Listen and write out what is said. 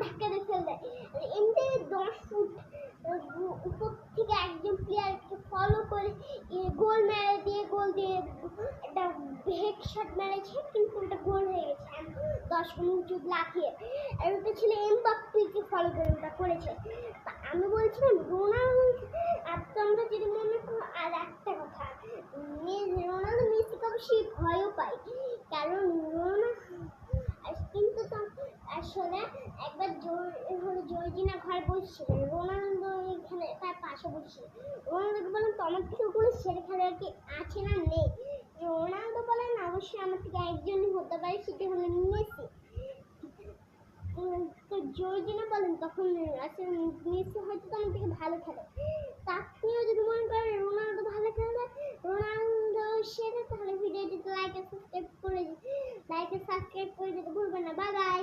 ধাক্কা দিয়ে ফেলে দেয়। এমনি 10 ফুট উপর থেকে একজন প্লেয়ারকে ফলো করে গোল দিয়ে একটা হেড শট মেরেছে, কিন্তু ওটা গোল হয়ে গেছে 10 ফুট লাফিয়ে। আর ওটা ছিল এমবাপ্পেকে ফলো করে ওটা করেছে। আমি বলছিলাম রোনাল্ডো, আর তোমরা যদি মনে করো আর একটা কথা, রোনাল্ডো মেসিকে অবশ্যই ভয়ও পায়, কারণ কিন্তু আসলে একবার জর্জিনা ঘরে বসছিল, রোনাল্ডো এখানে তার পাশে বসছিল। রোনাল্ডোকে বললাম তোমার থেকে কোনো সেরা খেলোয়াড় কি আছে না নেই? রোনাল্ডো বলেন অবশ্যই আমার থেকে একজনই হতে পারে, সেটা হলো মেসি। তো জর্জিনা বলেন তখন আসলে মেসি হয়তো তোমার থেকে ভালো খেলে। আপনিও যদি মনে করেন রোনাল্ডো ভালো খেলে, রোনাল্ডো সেরা, তাহলে ভিডিওটিতে লাইক আর সাবস্ক্রাইব করে দিতে ভুলবেন না। Bye bye.